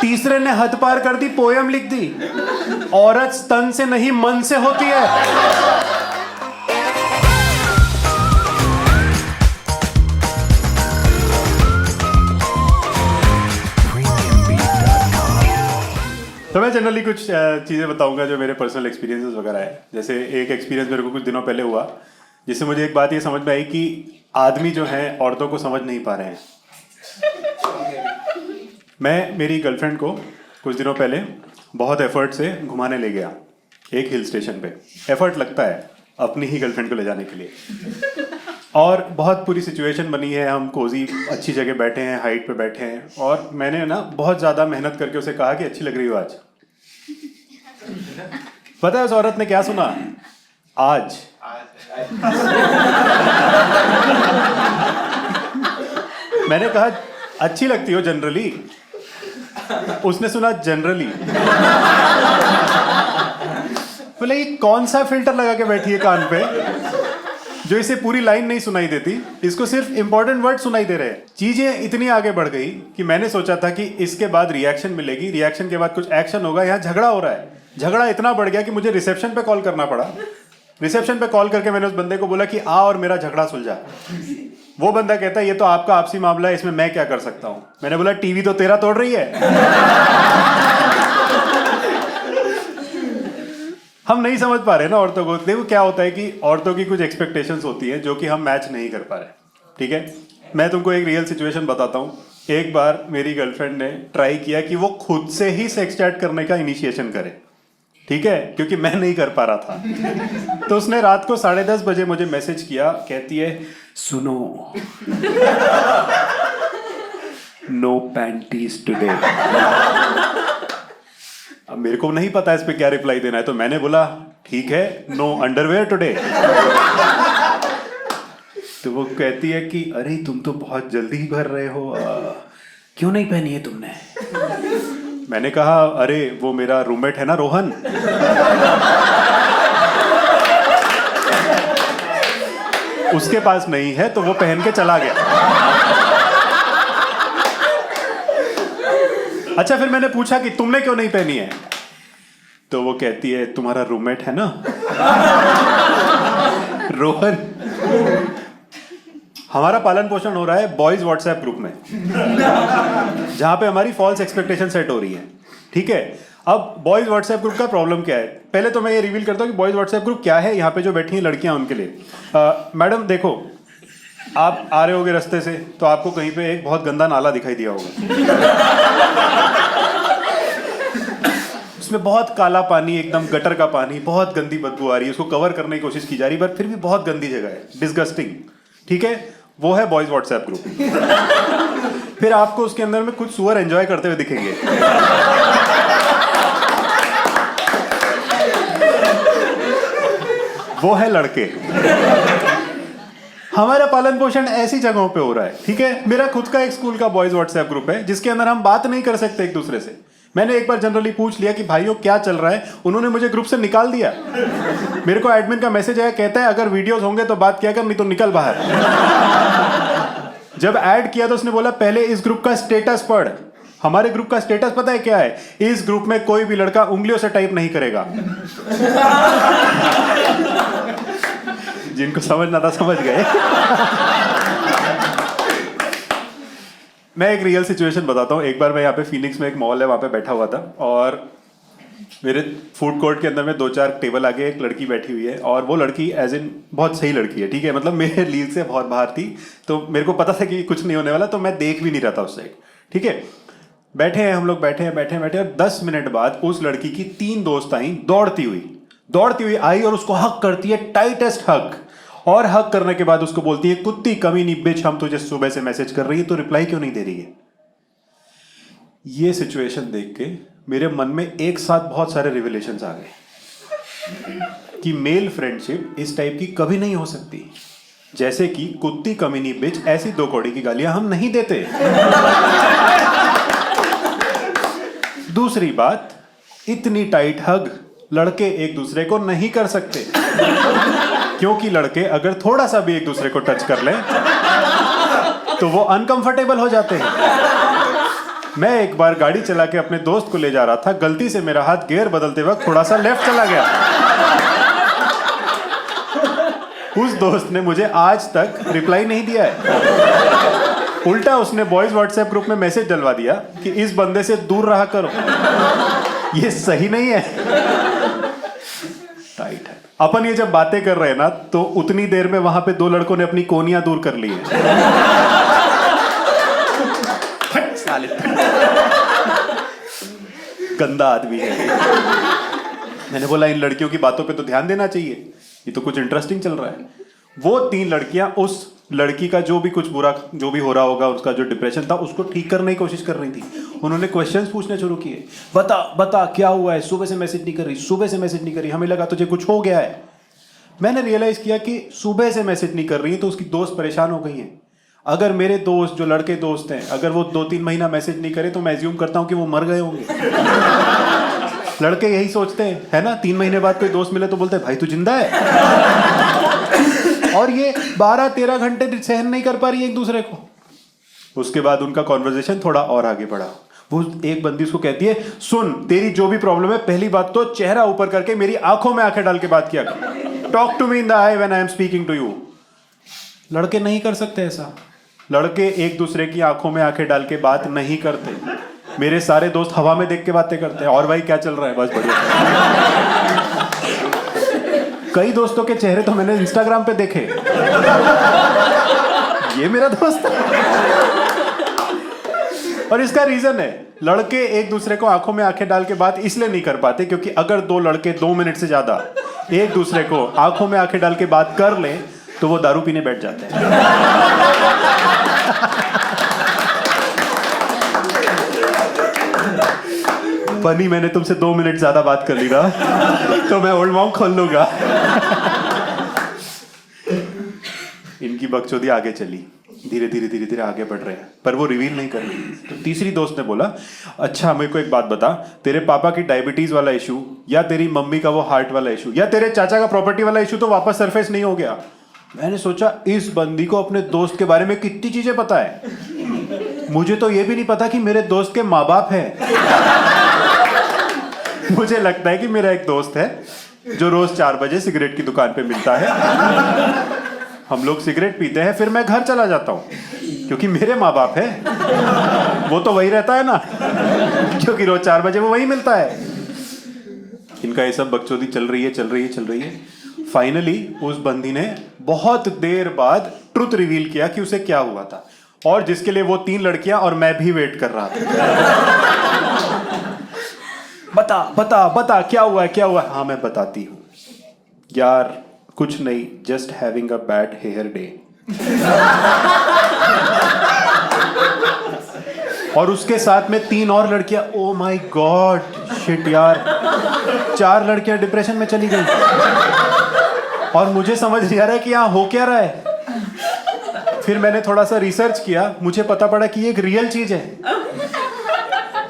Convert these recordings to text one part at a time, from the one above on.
तीसरे ने हद पार कर दी, पोयम लिख दी। औरत स्तन से नहीं मन से होती है। तो मैं जनरली कुछ चीज़ें बताऊंगा जो मेरे पर्सनल एक्सपीरियंसेस वगैरह है। जैसे एक एक्सपीरियंस मेरे को कुछ दिनों पहले हुआ, जिससे मुझे एक बात ये समझ में आई कि आदमी जो है औरतों को समझ नहीं पा रहे हैं। मैं मेरी गर्लफ्रेंड को कुछ दिनों पहले बहुत एफर्ट से घुमाने ले गया एक हिल स्टेशन पे। एफर्ट लगता है अपनी ही गर्लफ्रेंड को ले जाने के लिए, और बहुत पूरी सिचुएशन बनी है। हम कोजी अच्छी जगह बैठे हैं, हाइट पे बैठे हैं, और मैंने ना बहुत ज़्यादा मेहनत करके उसे कहा कि अच्छी लग रही हो आज। पता है उस औरत ने क्या सुना? आज। मैंने कहा अच्छी लगती हो जनरली, उसने सुना जनरली। बोले ये कौन सा फिल्टर लगा के बैठी है कान पे जो इसे पूरी लाइन नहीं सुनाई देती, इसको सिर्फ इंपॉर्टेंट वर्ड सुनाई दे रहे हैं। चीजें इतनी आगे बढ़ गई कि मैंने सोचा था कि इसके बाद रिएक्शन मिलेगी, रिएक्शन के बाद कुछ एक्शन होगा। यहाँ झगड़ा हो रहा है। झगड़ा इतना बढ़ गया कि मुझे रिसेप्शन पे कॉल करना पड़ा। रिसेप्शन पे कॉल करके मैंने उस बंदे को बोला कि आ और मेरा झगड़ा सुलझा। वो बंदा कहता है ये तो आपका आपसी मामला है, इसमें मैं क्या कर सकता हूँ। मैंने बोला टीवी तो तेरा तोड़ रही है। हम नहीं समझ पा रहे ना औरतों को। देखो क्या होता है कि औरतों की कुछ एक्सपेक्टेशंस होती हैं जो कि हम मैच नहीं कर पा रहे। ठीक है, मैं तुमको एक रियल सिचुएशन बताता हूँ। एक बार मेरी गर्लफ्रेंड ने ट्राई किया कि वो खुद से ही सेक्स चैट करने का इनिशिएशन करे, ठीक है, क्योंकि मैं नहीं कर पा रहा था। तो उसने रात को 10:30 बजे मुझे मैसेज किया, कहती है सुनो, नो पैंटीज टुडे। अब मेरे को नहीं पता इस पे क्या रिप्लाई देना है, तो मैंने बोला ठीक है, नो अंडरवेयर टुडे। तो वो कहती है कि अरे तुम तो बहुत जल्दी ही भर रहे हो, क्यों नहीं पहनी है तुमने? मैंने कहा अरे वो मेरा रूममेट है ना रोहन, उसके पास नहीं है तो वो पहन के चला गया। अच्छा, फिर मैंने पूछा कि तुमने क्यों नहीं पहनी है? तो वो कहती है तुम्हारा रूममेट है ना रोहन। हमारा पालन पोषण हो रहा है बॉयज व्हाट्सएप ग्रुप में, जहां पे हमारी फॉल्स एक्सपेक्टेशन सेट हो रही है। ठीक है, अब बॉयज व्हाट्सएप ग्रुप का प्रॉब्लम क्या है? पहले तो मैं ये रिवील करता हूँ कि बॉयज व्हाट्सएप ग्रुप क्या है। यहाँ पे जो बैठी हैं लड़कियां उनके लिए। मैडम देखो, आप आ रहे होगे रास्ते से तो आपको कहीं पे एक बहुत गंदा नाला दिखाई दिया होगा। उसमें बहुत काला पानी, एकदम गटर का पानी, बहुत गंदी बदबू आ रही है। उसको कवर करने की कोशिश की जा रही है, बट फिर भी बहुत गंदी जगह है, डिस्गस्टिंग। ठीक है, वो है बॉयज व्हाट्सएप ग्रुप। फिर आपको उसके अंदर में कुछ सुअर एंजॉय करते हुए दिखेंगे। वो है लड़के। हमारा पालन पोषण ऐसी जगहों पे हो रहा है। ठीक है, मेरा खुद का एक स्कूल का बॉयज व्हाट्सएप ग्रुप है जिसके अंदर हम बात नहीं कर सकते एक दूसरे से। मैंने एक बार जनरली पूछ लिया कि भाइयों क्या चल रहा है, उन्होंने मुझे ग्रुप से निकाल दिया। मेरे को एडमिन का मैसेज आया, कहता है अगर वीडियोस होंगे तो बात किया कर, नहीं तो निकल बाहर। जब ऐड किया तो उसने बोला पहले इस ग्रुप का स्टेटस पढ़। हमारे ग्रुप का स्टेटस पता है क्या है? इस ग्रुप में कोई भी लड़का उंगलियों से टाइप नहीं करेगा। जिनको समझना था समझ गए। मैं एक रियल सिचुएशन बताता हूँ। एक बार मैं यहाँ पे फीनिक्स में एक मॉल है, वहाँ पे बैठा हुआ था, और मेरे फूड कोर्ट के अंदर में 2-4 टेबल आगे एक लड़की बैठी हुई है, और वो लड़की एज इन बहुत सही लड़की है। ठीक है, मतलब मेरे लीग से बहुत बाहर थी, तो मेरे को पता था कि कुछ नहीं होने वाला, तो मैं देख भी नहीं रहा था उस साइड। ठीक है, बैठे हैं हम लोग, बैठे और 10 मिनट बाद उस लड़की की 3 दोस्त आई, दौड़ती हुई आई और उसको हक करती है, टाइटेस्ट हक। और हक करने के बाद उसको बोलती है कुत्ती कमीनी बिच, हम तुझे सुबह से मैसेज कर रही है तो रिप्लाई क्यों नहीं दे रही है? ये सिचुएशन देख के मेरे मन में एक साथ बहुत सारे रिविलेशंस आ गए कि मेल फ्रेंडशिप इस टाइप की कभी नहीं हो सकती। जैसे कि कुत्ती कमीनी बिच, ऐसी 2 कौड़ी की गालियां हम नहीं देते। दूसरी बात, इतनी टाइट हग लड़के एक दूसरे को नहीं कर सकते, क्योंकि लड़के अगर थोड़ा सा भी एक दूसरे को टच कर लें तो वो अनकंफर्टेबल हो जाते हैं। मैं एक बार गाड़ी चला के अपने दोस्त को ले जा रहा था, गलती से मेरा हाथ गियर बदलते वक्त थोड़ा सा लेफ्ट चला गया। उस दोस्त ने मुझे आज तक रिप्लाई नहीं दिया है। उल्टा उसने बॉयज व्हाट्सएप ग्रुप में मैसेज डलवा दिया कि इस बंदे से दूर रहा करो, ये सही नहीं है। टाइट है। अपन ये जब बातें कर रहे हैं ना, तो उतनी देर में वहां पे दो लड़कों ने अपनी कोनियां दूर कर ली है। गंदा आदमी है। मैंने बोला इन लड़कियों की बातों पे तो ध्यान देना चाहिए, ये तो कुछ इंटरेस्टिंग चल रहा है। वो 3 लड़कियां उस लड़की का जो भी कुछ बुरा जो भी हो रहा होगा, उसका जो डिप्रेशन था, उसको ठीक करने की कोशिश कर रही थी। उन्होंने क्वेश्चंस पूछने शुरू किए, बता बता क्या हुआ है, सुबह से मैसेज नहीं कर रही, सुबह से मैसेज नहीं कर रही, हमें लगा तुझे कुछ हो गया है। मैंने रियलाइज किया कि सुबह से मैसेज नहीं कर रही है तो उसकी दोस्त परेशान हो गई हैं। अगर मेरे दोस्त जो लड़के दोस्त हैं, अगर वो 2-3 महीना मैसेज नहीं करे तो मैं एज्यूम करता हूं कि वो मर गए होंगे। लड़के यही सोचते हैं, है ना? 3 महीने बाद कोई दोस्त मिले तो बोलते हैं भाई तू जिंदा है। और ये 12-13 घंटे सहन नहीं कर पा रही है एक दूसरे को। उसके बाद उनका कॉन्वर्जेशन थोड़ा और आगे बढ़ा। वो एक बंदी उसको कहती है, सुन तेरी जो भी प्रॉब्लम है, पहली बात तो चेहरा ऊपर करके मेरी आंखों में आंखें डाल के बात किया कर। Talk to me in the eye when I am speaking to you. लड़के नहीं कर सकते ऐसा। लड़के एक दूसरे की आंखों में आंखें डाल के बात नहीं करते। मेरे सारे दोस्त हवा में देख के बातें करते हैं, और भाई क्या चल रहा है, बस बढ़िया। कई दोस्तों के चेहरे तो मैंने इंस्टाग्राम पे देखे, ये मेरा दोस्त है। और इसका रीजन है, लड़के एक दूसरे को आंखों में आंखें डाल के बात इसलिए नहीं कर पाते क्योंकि अगर 2 लड़के 2 मिनट से ज्यादा एक दूसरे को आंखों में आंखें डाल के बात कर ले तो वो दारू पीने बैठ जाते हैं। बनी मैंने तुमसे 2 मिनट ज्यादा बात कर ली ना, तो मैं ओल्ड मॉन्क खोल लूंगा। इनकी बकचोदी आगे चली, धीरे धीरे धीरे धीरे आगे बढ़ रहे हैं, पर वो रिवील नहीं कर रही। तो तीसरी दोस्त ने बोला, अच्छा मेरे को एक बात बता, तेरे पापा की डायबिटीज वाला इशू, या तेरी मम्मी का वो हार्ट वाला इशू, या तेरे चाचा का प्रॉपर्टी वाला इशू तो वापस सरफेस नहीं हो गया? मैंने सोचा इस बंदी को अपने दोस्त के बारे में कितनी चीजें पता है। मुझे तो ये भी नहीं पता कि मेरे दोस्त के माँ बाप हैं। मुझे लगता है कि मेरा एक दोस्त है जो रोज 4 बजे सिगरेट की दुकान पे मिलता है, हम लोग सिगरेट पीते हैं, फिर मैं घर चला जाता हूँ क्योंकि मेरे माँ बाप है। वो तो वही रहता है ना, क्योंकि रोज 4 बजे वो वही मिलता है। इनका ये सब बकचोदी चल रही है। फाइनली उस बंदी ने बहुत देर बाद ट्रुथ रिवील किया कि उसे क्या हुआ था, और जिसके लिए वो 3 लड़कियां और मैं भी वेट कर रहा था। बता बता बता क्या हुआ है? हाँ मैं बताती हूँ यार, कुछ नहीं, just having a bad hair day. और उसके साथ में 3 और लड़कियां। ओ माय गॉड, शिट यार, 4 लड़कियां डिप्रेशन में चली गई और मुझे समझ नहीं आ रहा है कि यहाँ हो क्या रहा है। फिर मैंने थोड़ा सा रिसर्च किया, मुझे पता पड़ा कि ये एक रियल चीज है।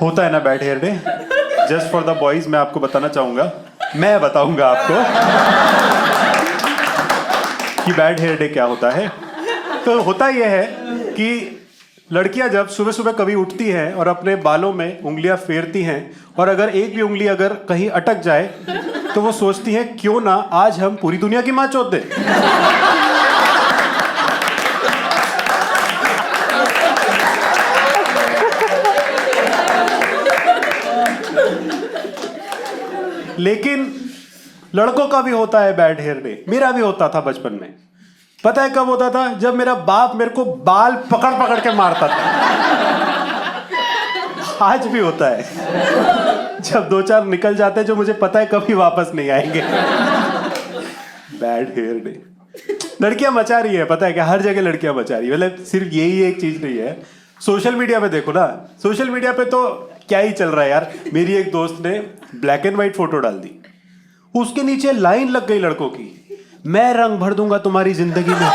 होता है ना bad hair day. Just for the boys मैं आपको बताना चाहूंगा, मैं बताऊंगा आपको कि बैड हेयर डे क्या होता है। तो होता यह है कि लड़कियां जब सुबह सुबह कभी उठती हैं और अपने बालों में उंगलियां फेरती हैं, और अगर एक भी उंगली अगर कहीं अटक जाए तो वो सोचती हैं क्यों ना आज हम पूरी दुनिया की मां चोद दें। लेकिन लड़कों का भी होता है बैड हेयर डे। मेरा भी होता था बचपन में। पता है कब होता था? जब मेरा बाप मेरे को बाल पकड़ पकड़ के मारता था। आज भी होता है जब 2-4 निकल जाते हैं जो मुझे पता है कभी वापस नहीं आएंगे। Bad hair day. लड़कियां मचा रही है, पता है क्या? हर जगह लड़कियां मचा रही है। मतलब सिर्फ यही एक चीज नहीं है, सोशल मीडिया पे देखो ना, सोशल मीडिया पे तो क्या ही चल रहा है यार। मेरी एक दोस्त ने ब्लैक एंड व्हाइट फोटो डाल दी, उसके नीचे लाइन लग गई लड़कों की, मैं रंग भर दूंगा तुम्हारी जिंदगी में।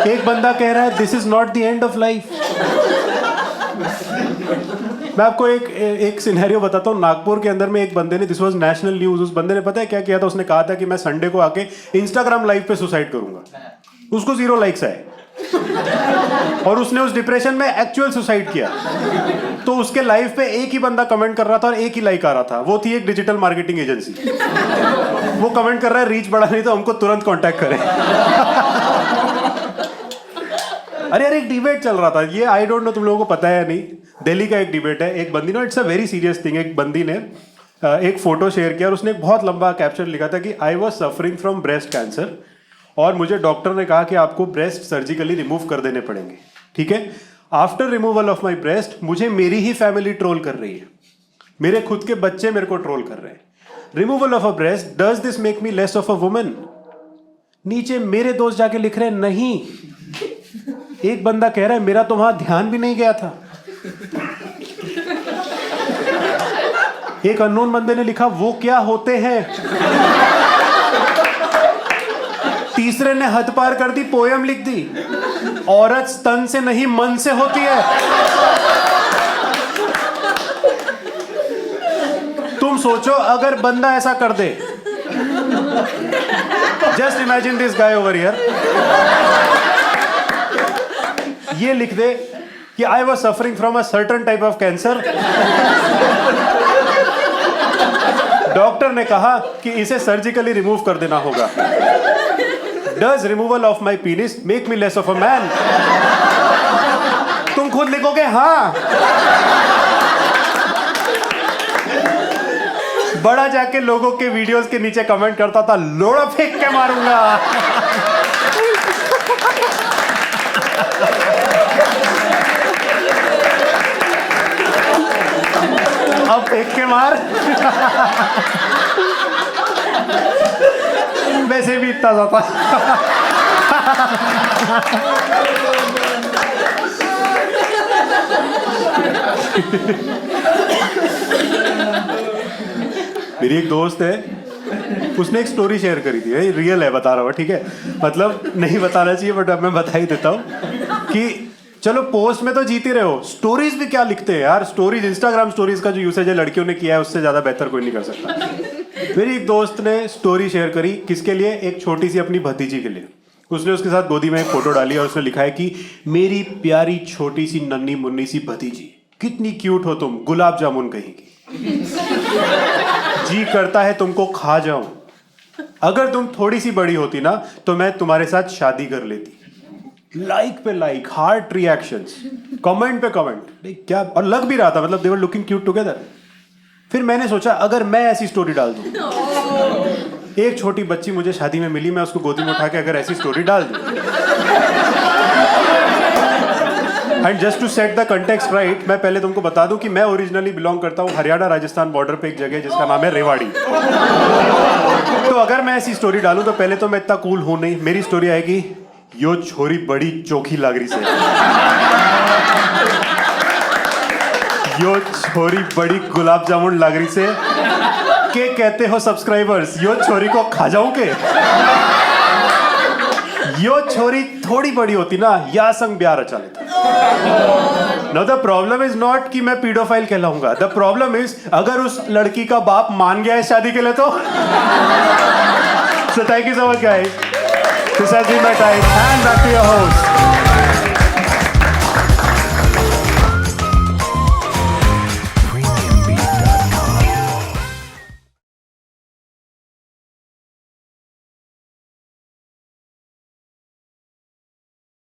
एक बंदा कह रहा है this is not the end of life. मैं आपको एक सिनेरियो बताता हूँ। नागपुर के अंदर में एक बंदे ने, दिस वाज नेशनल न्यूज, उस बंदे ने पता है क्या किया था? उसने कहा था कि मैं संडे को आके इंस्टाग्राम लाइव पे सुसाइड करूंगा। उसको 0 लाइक्स आए। और उसने उस डिप्रेशन में एक्चुअल सुसाइड किया। तो उसके लाइफ पे एक ही बंदा कमेंट कर रहा था और एक ही लाइक आ रहा था, वो थी एक डिजिटल मार्केटिंग एजेंसी। वो कमेंट कर रहा है रीच बढ़ा नहीं तो हमको तुरंत कांटेक्ट करें। अरे यार एक डिबेट चल रहा था, ये आई डोंट नो तुम लोगों को पता है या नहीं, दिल्ली का एक डिबेट है। एक बंदी ने, it's a very serious thing, एक बंदी ने एक फोटो शेयर किया और उसने एक बहुत लंबा कैप्शन लिखा था कि I was suffering from breast cancer और मुझे डॉक्टर ने कहा कि आपको ब्रेस्ट सर्जिकली रिमूव कर देने पड़ेंगे, ठीक है। After removal of my breast मुझे मेरी ही फैमिली ट्रोल कर रही है, मेरे खुद के बच्चे मेरे को ट्रोल कर रहे हैं। Removal of a breast, does this make me less of a woman? नीचे मेरे दोस्त जाके लिख रहे हैं नहीं। एक बंदा कह रहा है मेरा तो वहां ध्यान भी नहीं गया था। एक अननोन बंदे ने लिखा वो क्या होते हैं। तीसरे ने हद पार कर दी, पोयम लिख दी, औरत स्तन से नहीं मन से होती है। तुम सोचो अगर बंदा ऐसा कर दे, just imagine this guy over here, ये लिख दे कि I was suffering from a certain type of cancer, doctor ने कहा कि इसे सर्जिकली रिमूव कर देना होगा। Does removal of my penis make me less of a man? तुम खुद लिखोगे हाँ। बड़ा जाके लोगों के वीडियोस के नीचे कमेंट करता था लोड़ा फेंक के मारूंगा। अब फेंक के मार। वैसे भी इतना जाता। मेरी एक दोस्त है, उसने एक स्टोरी शेयर करी थी, रियल है बता रहा हूँ, ठीक है, मतलब नहीं बताना चाहिए बट अब मैं बता ही देता हूँ कि चलो पोस्ट में तो जीते रहे हो, स्टोरीज भी क्या लिखते हैं यार। स्टोरीज, इंस्टाग्राम स्टोरीज का जो यूसेज है लड़कियों ने किया है उससे ज्यादा बेहतर कोई नहीं कर सकता। मेरी एक दोस्त ने स्टोरी शेयर करी, किसके लिए? एक छोटी सी अपनी भतीजी के लिए। उसने उसके साथ गोदी में एक फोटो डाली और उसने लिखा है कि मेरी प्यारी छोटी सी नन्ही मुन्नी सी भतीजी, कितनी क्यूट हो तुम, गुलाब जामुन कहीं की, जी करता है तुमको खा जाऊं। अगर तुम थोड़ी सी बड़ी होती ना तो मैं तुम्हारे साथ शादी कर लेती। लाइक पे लाइक, हार्ट रिएक्शंस, कमेंट पे कमेंट, क्या, और लग भी रहा था, मतलब दे वर लुकिंग क्यूट टुगेदर। फिर मैंने सोचा अगर मैं ऐसी स्टोरी डाल दूं, एक छोटी बच्ची मुझे शादी में मिली, मैं उसको गोदी में उठा के अगर ऐसी स्टोरी डाल दूं, and just to set the context right, मैं पहले तुमको बता दूं कि मैं ओरिजिनली बिलोंग करता हूं हरियाणा राजस्थान बॉर्डर पे एक जगह जिसका नाम है रेवाड़ी। तो अगर मैं ऐसी स्टोरी डालूं तो पहले तो मैं इतना कूल हूं नहीं, मेरी स्टोरी आएगी यो छोरी बड़ी चोखी लग रही से, यो छोरी बड़ी गुलाब जामुन लग रही से, के कहते हो सब्सक्राइबर्स, यो छोरी को खा जाऊं के? यो छोरी थोड़ी बड़ी होती ना या संग ब्याह रचा लेता। Now the problem is not कि मैं पीडोफाइल कहलाऊंगा, the problem is अगर उस लड़की का बाप मान गया है शादी के लिए तो। So thank you so much guys. This has been my time and back to your host.